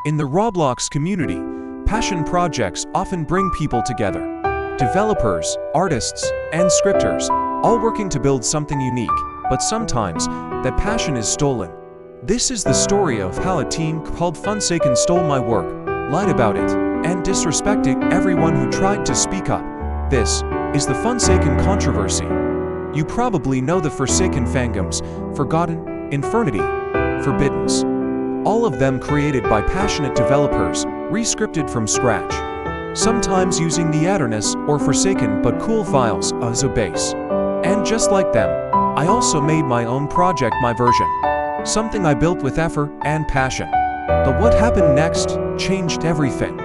In the Roblox community, passion projects often bring people together. Developers, artists, and scripters, all working to build something unique, but sometimes, that passion is stolen. This is the story of how a team called Funsaken stole my work, lied about it, and disrespected everyone who tried to speak up. This is the Funsaken controversy. You probably know the Forsaken fandoms: Forgotten, Infernity, Forbiddens. All of them created by passionate developers, re-scripted from scratch. Sometimes using the Aeternus or Forsaken but cool files as a base. And just like them, I also made my own project, my version. Something I built with effort and passion. But what happened next changed everything.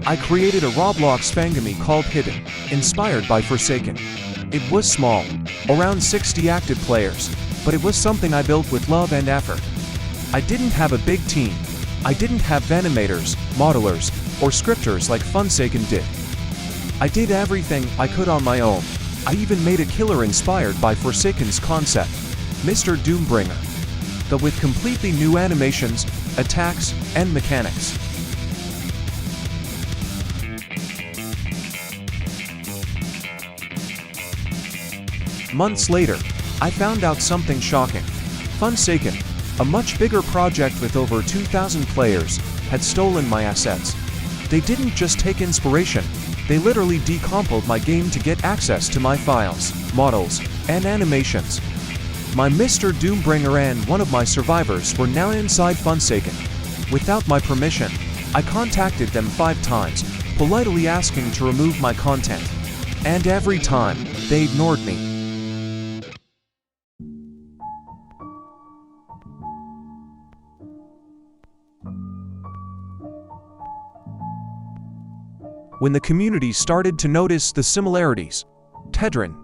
I created a Roblox fangami called Hidden, inspired by Forsaken. It was small, around 60 active players, but it was something I built with love and effort. I didn't have a big team. I didn't have animators, modelers, or scripters like Funsaken did. I did everything I could on my own. I even made a killer inspired by Forsaken's concept, Mr. Doombringer, but with completely new animations, attacks, and mechanics. Months later, I found out something shocking. Funsaken, a much bigger project with over 2,000 players, had stolen my assets. They didn't just take inspiration, they literally decompiled my game to get access to my files, models, and animations. My Mr. Doombringer and one of my survivors were now inside Funsaken. Without my permission, I contacted them 5 times, politely asking to remove my content. And every time, they ignored me. When the community started to notice the similarities, Pedrin,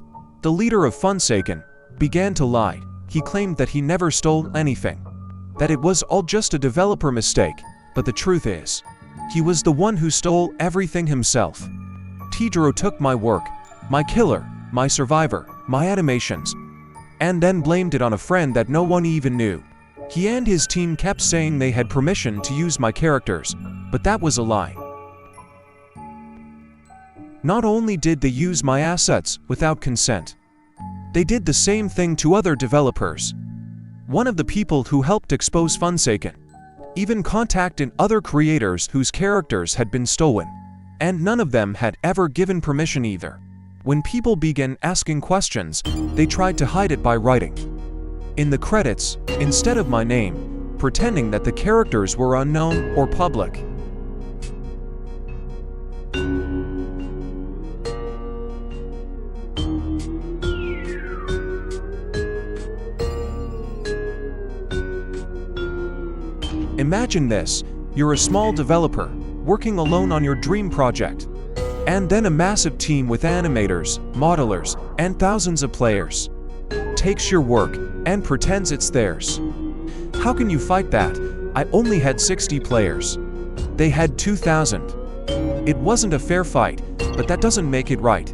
the leader of Funsaken, began to lie. He claimed that he never stole anything, that it was all just a developer mistake, but the truth is, he was the one who stole everything himself. Pedrin took my work, my killer, my survivor, my animations, and then blamed it on a friend that no one even knew. He and his team kept saying they had permission to use my characters, but that was a lie. Not only did they use my assets without consent, they did the same thing to other developers. One of the people who helped expose Funsaken even contacted other creators whose characters had been stolen, and none of them had ever given permission either. When people began asking questions, they tried to hide it by writing in the credits, instead of my name, pretending that the characters were unknown or public. Imagine this: you're a small developer, working alone on your dream project. And then a massive team with animators, modelers, and thousands of players takes your work and pretends it's theirs. How can you fight that? I only had 60 players. They had 2,000. It wasn't a fair fight, but that doesn't make it right.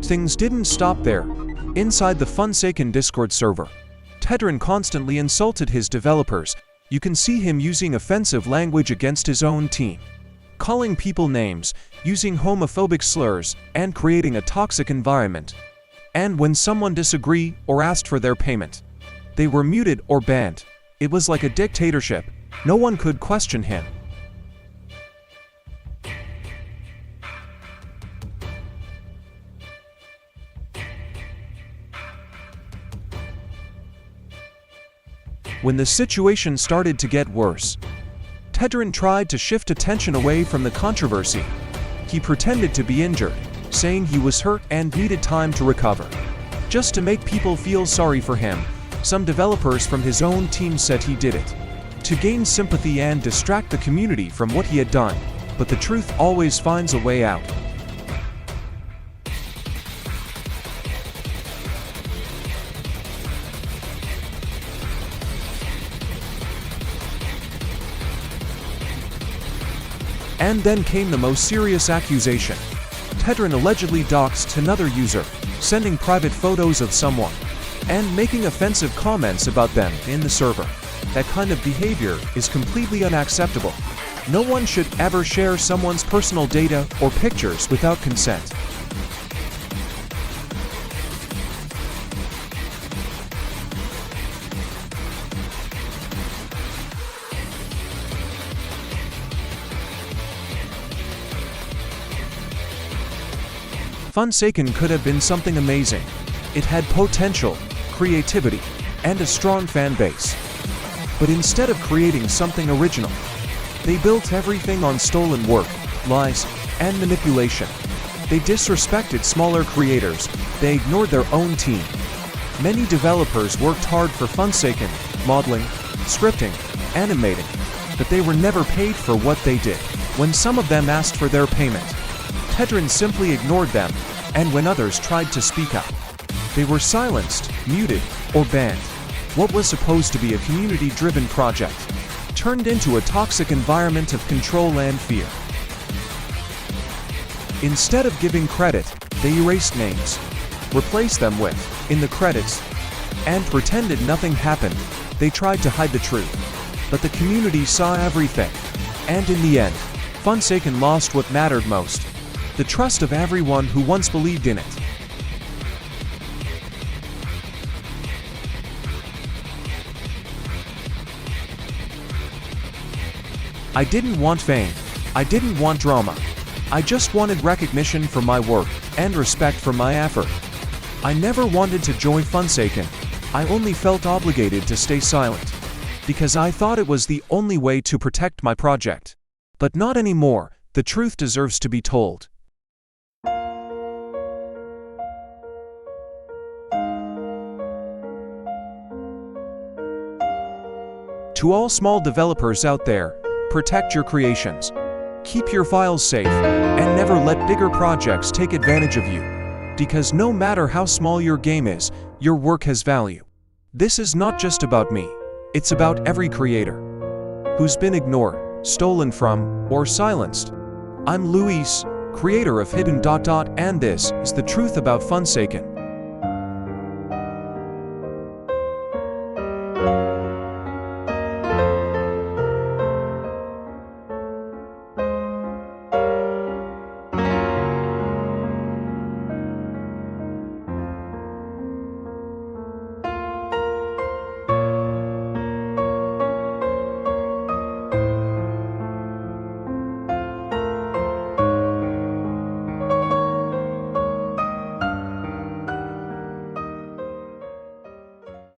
Things didn't stop there. Inside the Funsaken Discord server, Pedrin constantly insulted his developers. You can see him using offensive language against his own team, calling people names, using homophobic slurs, and creating a toxic environment. And when someone disagreed or asked for their payment, they were muted or banned. It was like a dictatorship. No one could question him. When the situation started to get worse, Pedrin tried to shift attention away from the controversy. He pretended to be injured, saying he was hurt and needed time to recover. Just to make people feel sorry for him, some developers from his own team said he did it to gain sympathy and distract the community from what he had done. But the truth always finds a way out. And then came the most serious accusation. Pedrin allegedly doxed another user, sending private photos of someone, and making offensive comments about them in the server. That kind of behavior is completely unacceptable. No one should ever share someone's personal data or pictures without consent. Funsaken could have been something amazing. It had potential, creativity, and a strong fan base. But instead of creating something original, they built everything on stolen work, lies, and manipulation. They disrespected smaller creators, they ignored their own team. Many developers worked hard for Funsaken, modeling, scripting, animating, but they were never paid for what they did. When some of them asked for their payment, Pedrin simply ignored them, and when others tried to speak up, they were silenced, muted, or banned. What was supposed to be a community-driven project turned into a toxic environment of control and fear. Instead of giving credit, they erased names, replaced them with "in the credits," and pretended nothing happened. They tried to hide the truth, but the community saw everything. And in the end, Funsaken lost what mattered most: the trust of everyone who once believed in it. I didn't want fame. I didn't want drama. I just wanted recognition for my work and respect for my effort. I never wanted to join Funsaken. I only felt obligated to stay silent, because I thought it was the only way to protect my project. But not anymore. The truth deserves to be told. To all small developers out there, protect your creations. Keep your files safe, and never let bigger projects take advantage of you. Because no matter how small your game is, your work has value. This is not just about me. It's about every creator who's been ignored, stolen from, or silenced. I'm Luis, creator of Hidden... and this is the truth about Funsaken.